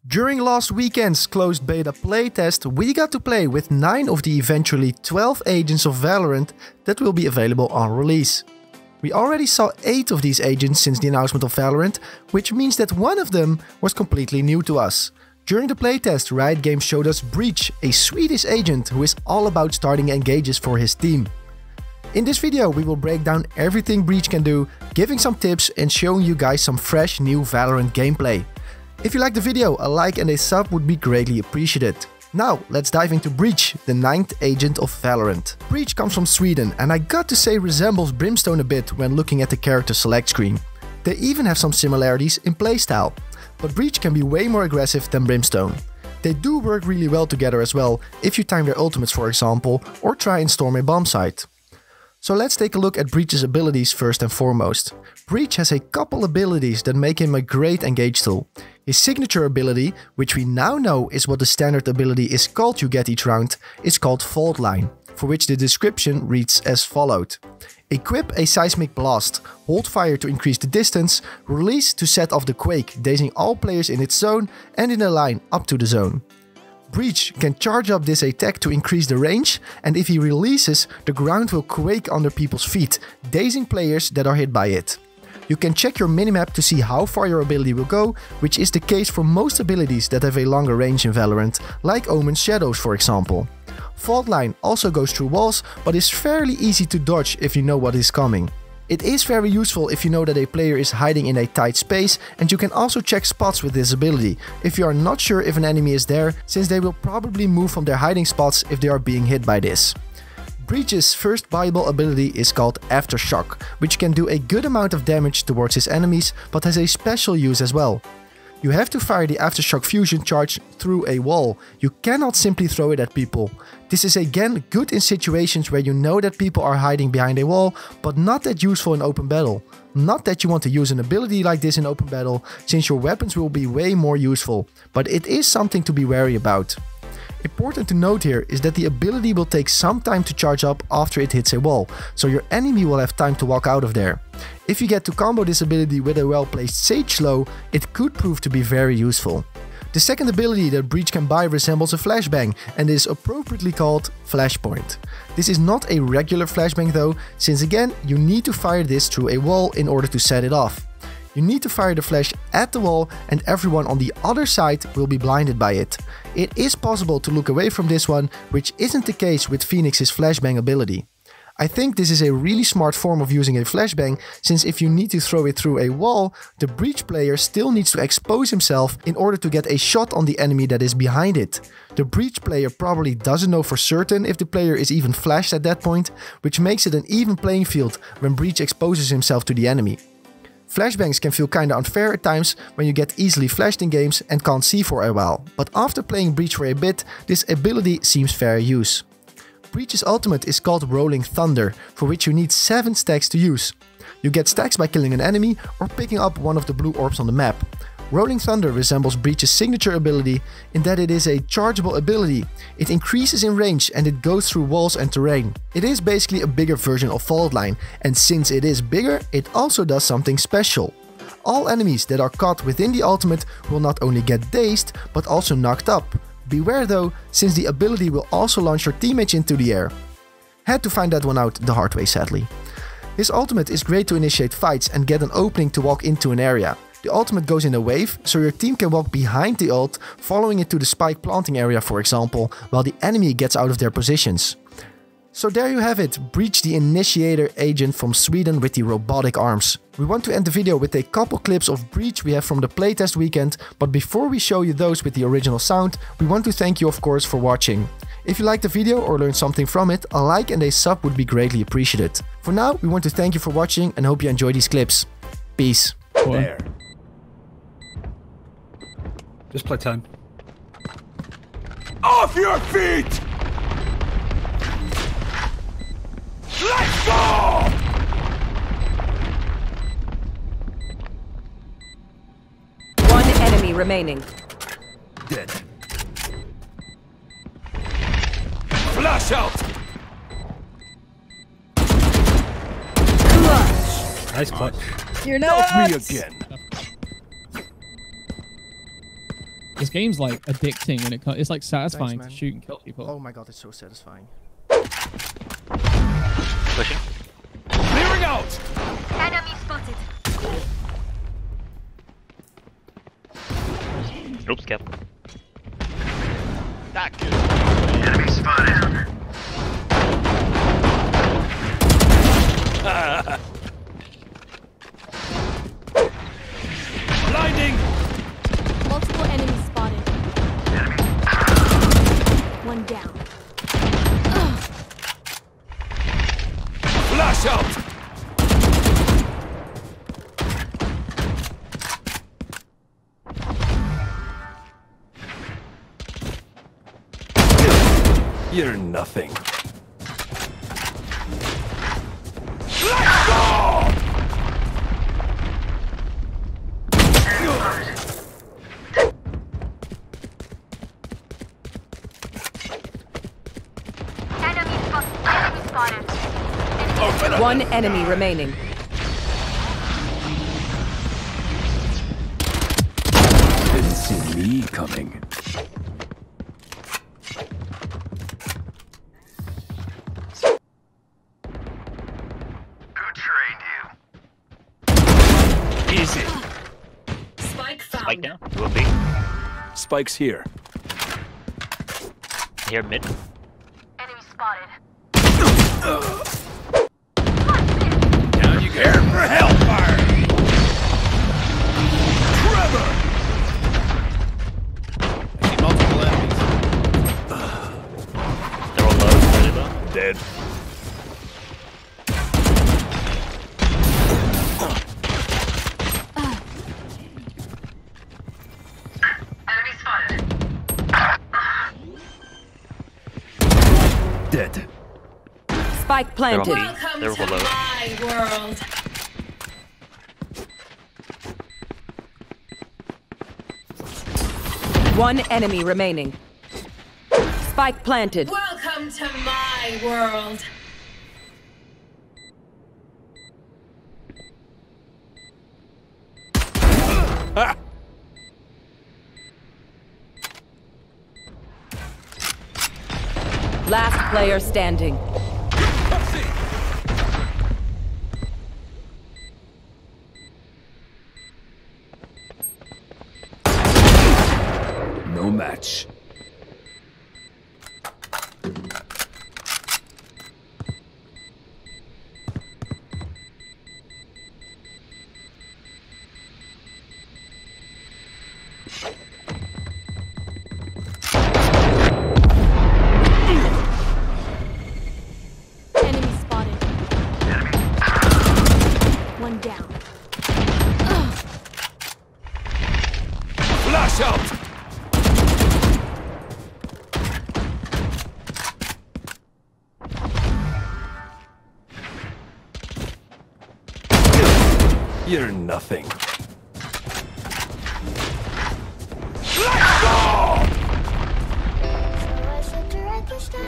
During last weekend's closed beta playtest, we got to play with 9 of the eventually 12 agents of Valorant that will be available on release. We already saw 8 of these agents since the announcement of Valorant, which means that one of them was completely new to us. During the playtest, Riot Games showed us Breach, a Swedish agent who is all about starting engages for his team. In this video we will break down everything Breach can do, giving some tips and showing you guys some fresh new Valorant gameplay. If you like the video, a like and a sub would be greatly appreciated. Now, let's dive into Breach, the 9th agent of Valorant. Breach comes from Sweden and I got to say resembles Brimstone a bit when looking at the character select screen. They even have some similarities in playstyle. But Breach can be way more aggressive than Brimstone. They do work really well together as well, if you time their ultimates for example, or try and storm a bomb site. So let's take a look at Breach's abilities first and foremost. Breach has a couple abilities that make him a great engage tool. His signature ability, which we now know is what the standard ability is called you get each round, is called Fault Line, for which the description reads as followed. Equip a seismic blast, hold fire to increase the distance, release to set off the quake, dazing all players in its zone and in a line up to the zone. Breach can charge up this attack to increase the range, and if he releases, the ground will quake under people's feet, dazing players that are hit by it. You can check your minimap to see how far your ability will go, which is the case for most abilities that have a longer range in Valorant, like Omen's Shadows for example. Fault Line also goes through walls, but is fairly easy to dodge if you know what is coming. It is very useful if you know that a player is hiding in a tight space, and you can also check spots with this ability, if you are not sure if an enemy is there, since they will probably move from their hiding spots if they are being hit by this. Breach's first viable ability is called Aftershock, which can do a good amount of damage towards his enemies, but has a special use as well. You have to fire the Aftershock fusion charge through a wall, you cannot simply throw it at people. This is again good in situations where you know that people are hiding behind a wall, but not that useful in open battle. Not that you want to use an ability like this in open battle, since your weapons will be way more useful, but it is something to be wary about. Important to note here is that the ability will take some time to charge up after it hits a wall, so your enemy will have time to walk out of there. If you get to combo this ability with a well-placed Sage Slow, it could prove to be very useful. The second ability that Breach can buy resembles a flashbang and is appropriately called Flashpoint. This is not a regular flashbang though, since again you need to fire this through a wall in order to set it off. You need to fire the flash at the wall and everyone on the other side will be blinded by it. It is possible to look away from this one, which isn't the case with Phoenix's flashbang ability. I think this is a really smart form of using a flashbang, since if you need to throw it through a wall, the Breach player still needs to expose himself in order to get a shot on the enemy that is behind it. The Breach player probably doesn't know for certain if the player is even flashed at that point, which makes it an even playing field when Breach exposes himself to the enemy. Flashbangs can feel kinda unfair at times when you get easily flashed in games and can't see for a while, but after playing Breach for a bit, this ability seems fair use. Breach's ultimate is called Rolling Thunder, for which you need 7 stacks to use. You get stacks by killing an enemy or picking up one of the blue orbs on the map. Rolling Thunder resembles Breach's signature ability in that it is a chargeable ability. It increases in range and it goes through walls and terrain. It is basically a bigger version of Fault Line, and since it is bigger, it also does something special. All enemies that are caught within the ultimate will not only get dazed, but also knocked up. Beware though, since the ability will also launch your teammates into the air. Had to find that one out the hard way sadly. His ultimate is great to initiate fights and get an opening to walk into an area. The ultimate goes in a wave, so your team can walk behind the ult, following it to the spike planting area for example, while the enemy gets out of their positions. So there you have it, Breach the Initiator agent from Sweden with the robotic arms. We want to end the video with a couple clips of Breach we have from the playtest weekend, but before we show you those with the original sound, we want to thank you of course for watching. If you liked the video or learned something from it, a like and a sub would be greatly appreciated. For now, we want to thank you for watching and hope you enjoy these clips. Peace. There. Just play time. Off your feet! Let's go! One enemy remaining. Dead. Flash out! Nice clutch. You're Not nuts! me again. This game's like addicting when it comes. It's like satisfying Thanks, to shoot and kill people. Oh my god, it's so satisfying. Pushing. Clearing out! Enemy spotted. Oops, careful. That good. Enemy spotted. Blinding! Multiple enemies spotted. One down. Flash out! You're nothing. Let's go! Enemy spotted. Open up! One enemy remaining. Didn't see me coming. Who trained you? Easy. Spike found. Spike down. Will be. Spike's here. Here mid. Enemy spotted. Down you go. Here for hellfire! Trevor! I see multiple enemies. They're all low. Really low. Dead. Enemy spotted. Dead. Spike They're on planted. B. They're below. One enemy remaining. Spike planted. Welcome to my world. Last player standing. No match. Enemy spotted. One down. Flash out! You're nothing. Let's go!